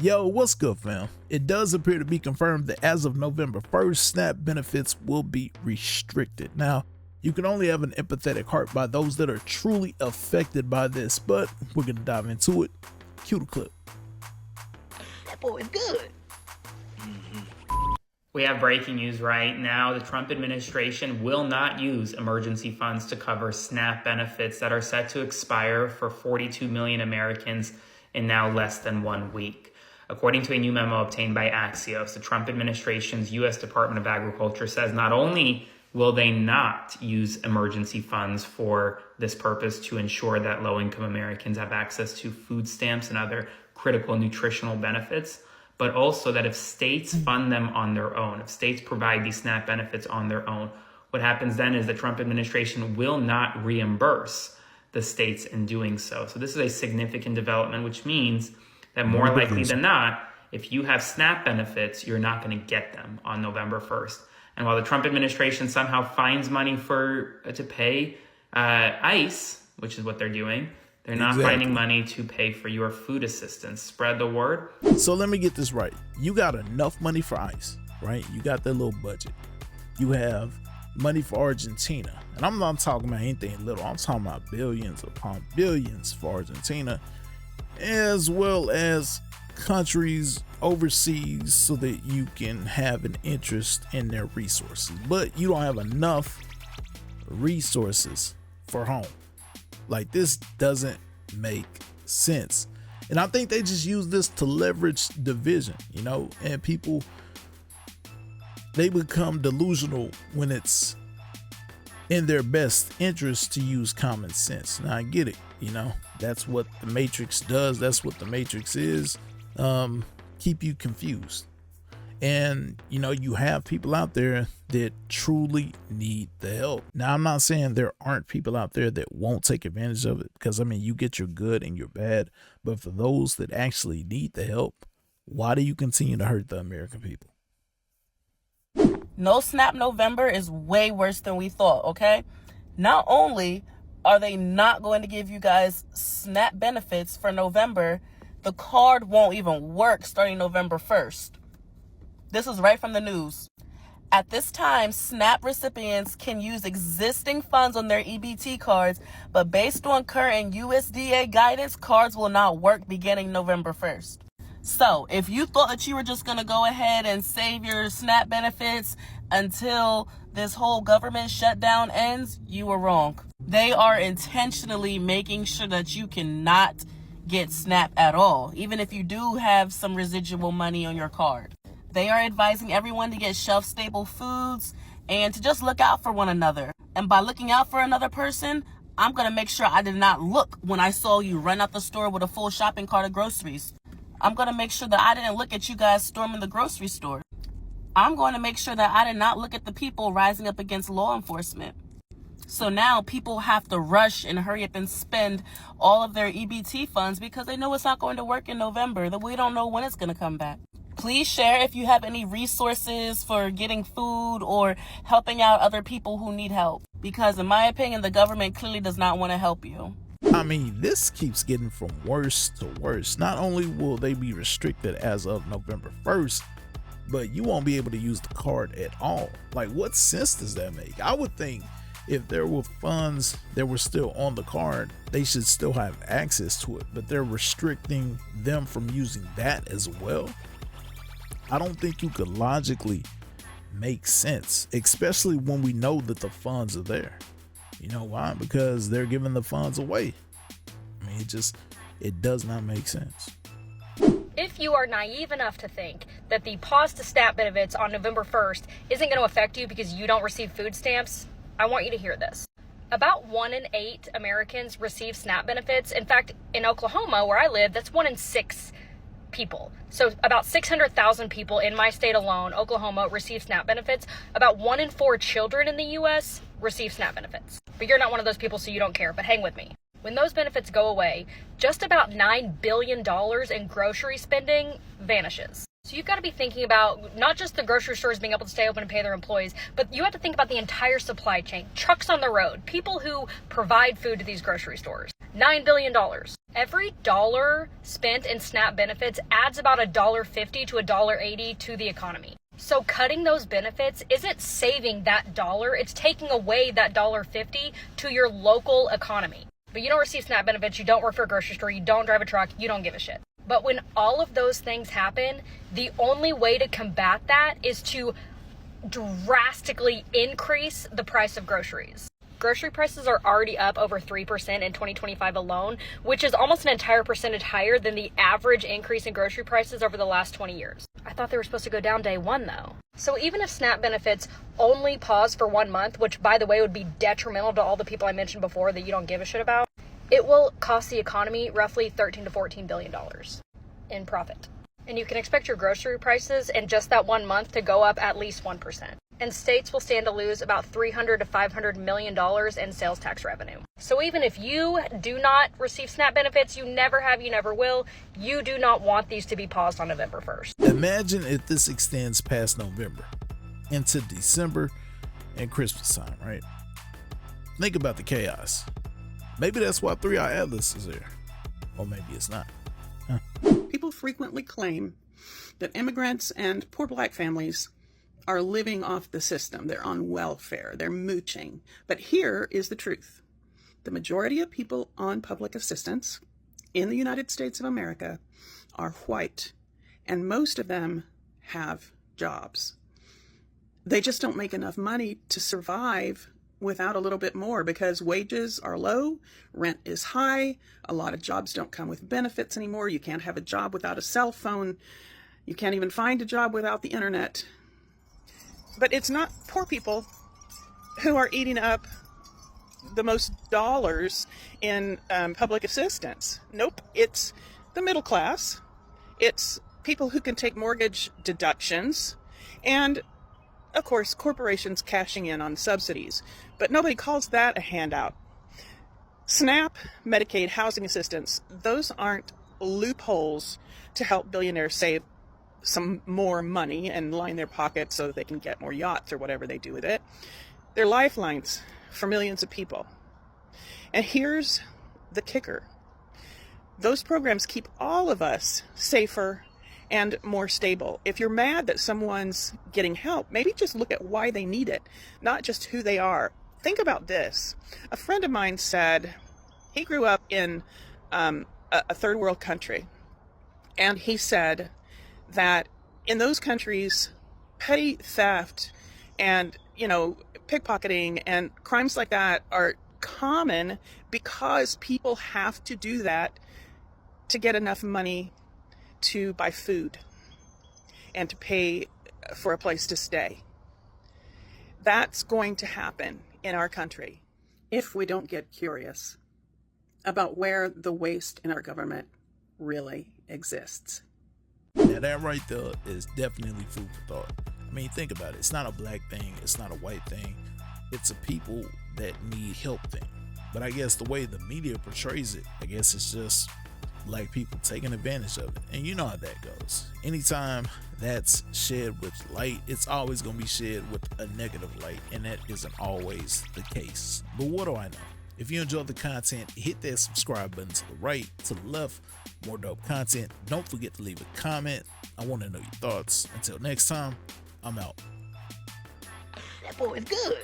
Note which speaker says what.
Speaker 1: Yo, what's good, fam? It does appear to be confirmed that as of November 1st, SNAP benefits will be restricted. Now, you can only have an empathetic heart by those that are truly affected by this, but we're going to dive into it. Cue the clip.
Speaker 2: That boy is good.
Speaker 3: We have breaking news right now. The Trump administration will not use emergency funds to cover SNAP benefits that are set to expire for 42 million Americans in now less than 1 week. According to a new memo obtained by Axios, the Trump administration's U.S. Department of Agriculture says not only will they not use emergency funds for this purpose to ensure that low-income Americans have access to food stamps and other critical nutritional benefits, but also that if states fund them on their own, if states provide these SNAP benefits on their own, what happens then is the Trump administration will not reimburse the states in doing so. So this is a significant development, which means that more likely than not, if you have SNAP benefits, you're not going to get them on November 1st. And while the Trump administration somehow finds money to pay ICE, which is what they're doing, they're not finding money to pay for your food assistance. Spread the word.
Speaker 1: So let me get this right. You got enough money for ICE, right? You got their little budget. You have money for Argentina. And I'm not talking about anything little. I'm talking about billions upon billions for Argentina, as well as countries overseas so that you can have an interest in their resources. But you don't have enough resources for home. Like, this doesn't make sense. And I think they just use this to leverage division, and people, they become delusional when it's in their best interest to use common sense. Now, I get it, that's what the Matrix does. That's what the Matrix is. Keep you confused. And, you have people out there that truly need the help. Now, I'm not saying there aren't people out there that won't take advantage of it, because, you get your good and your bad. But for those that actually need the help, why do you continue to hurt the American people?
Speaker 4: No SNAP November is way worse than we thought, okay? Not only are they not going to give you guys SNAP benefits for November, the card won't even work starting November 1st. This is right from the news. At this time, SNAP recipients can use existing funds on their EBT cards, but based on current USDA guidance, cards will not work beginning November 1st. So if you thought that you were just going to go ahead and save your SNAP benefits until this whole government shutdown ends, you were wrong. They are intentionally making sure that you cannot get SNAP at all, even if you do have some residual money on your card. They are advising everyone to get shelf-stable foods and to just look out for one another. And by looking out for another person, I'm going to make sure I did not look when I saw you run out the store with a full shopping cart of groceries. I'm going to make sure that I didn't look at you guys storming the grocery store. I'm going to make sure that I did not look at the people rising up against law enforcement. So now people have to rush and hurry up and spend all of their EBT funds because they know it's not going to work in November, that we don't know when it's going to come back. Please share if you have any resources for getting food or helping out other people who need help, because in my opinion, the government clearly does not want to help you.
Speaker 1: This keeps getting from worse to worse. Not only will they be restricted as of November 1st, but you won't be able to use the card at all. Like, what sense does that make? I would think if there were funds that were still on the card, they should still have access to it, but they're restricting them from using that as well. I don't think you could logically make sense, especially when we know that the funds are there. You know why? Because they're giving the funds away. It does not make sense.
Speaker 5: If you are naive enough to think that the pause to SNAP benefits on November 1st isn't going to affect you because you don't receive food stamps, I want you to hear this. About 1 in 8 Americans receive SNAP benefits. In fact, in Oklahoma, where I live, that's 1 in 6 people. So about 600,000 people in my state alone, Oklahoma, receive SNAP benefits. About 1 in 4 children in the U.S. receive SNAP benefits. But you're not one of those people, so you don't care, but hang with me. When those benefits go away, just about $9 billion in grocery spending vanishes. So you've got to be thinking about not just the grocery stores being able to stay open and pay their employees, but you have to think about the entire supply chain, trucks on the road, people who provide food to these grocery stores. $9 billion. Every dollar spent in SNAP benefits adds about $1.50 to $1.80 to the economy. So cutting those benefits isn't saving that dollar, it's taking away that $1.50 to your local economy. But you don't receive SNAP benefits, you don't work for a grocery store, you don't drive a truck, you don't give a shit. But when all of those things happen, the only way to combat that is to drastically increase the price of groceries. Grocery prices are already up over 3% in 2025 alone, which is almost an entire percentage higher than the average increase in grocery prices over the last 20 years. I thought they were supposed to go down day one though. So even if SNAP benefits only pause for 1 month, which by the way would be detrimental to all the people I mentioned before that you don't give a shit about, it will cost the economy roughly $13 to $14 billion in profit. And you can expect your grocery prices in just that 1 month to go up at least 1%. And states will stand to lose about $300 to $500 million in sales tax revenue. So even if you do not receive SNAP benefits, you never have, you never will, you do not want these to be paused on November 1st.
Speaker 1: Imagine if this extends past November into December and Christmas time, right? Think about the chaos. Maybe that's why 3i Atlas is there. Or maybe it's not.
Speaker 6: People frequently claim that immigrants and poor black families are living off the system. They're on welfare. They're mooching. But here is the truth. The majority of people on public assistance in the United States of America are white, and most of them have jobs. They just don't make enough money to survive without a little bit more because wages are low, rent is high, a lot of jobs don't come with benefits anymore. You can't have a job without a cell phone. You can't even find a job without the internet. But it's not poor people who are eating up the most dollars in public assistance. Nope, it's the middle class. It's people who can take mortgage deductions and, of course, corporations cashing in on subsidies. But nobody calls that a handout. SNAP, Medicaid, housing assistance, those aren't loopholes to help billionaires save some more money and line their pockets so that they can get more yachts or whatever they do with it. They're lifelines for millions of people. And here's the kicker. Those programs keep all of us safer and more stable. If you're mad that someone's getting help, maybe just look at why they need it, not just who they are. Think about this. A friend of mine said he grew up in a third world country, and he said that in those countries, petty theft and, pickpocketing and crimes like that are common because people have to do that to get enough money to buy food and to pay for a place to stay. That's going to happen in our country if we don't get curious about where the waste in our government really exists.
Speaker 1: Now that right there is definitely food for thought. I mean, think about it. It's not a black thing. It's not a white thing. It's a people that need help thing. But I guess the way the media portrays it, I guess it's just black people taking advantage of it. And you know how that goes. Anytime that's shed with light, it's always going to be shed with a negative light. And that isn't always the case. But what do I know? If you enjoyed the content, hit that subscribe button to the right, to the left. More dope content. Don't forget to leave a comment. I want to know your thoughts. Until next time, I'm out.
Speaker 2: That boy is good.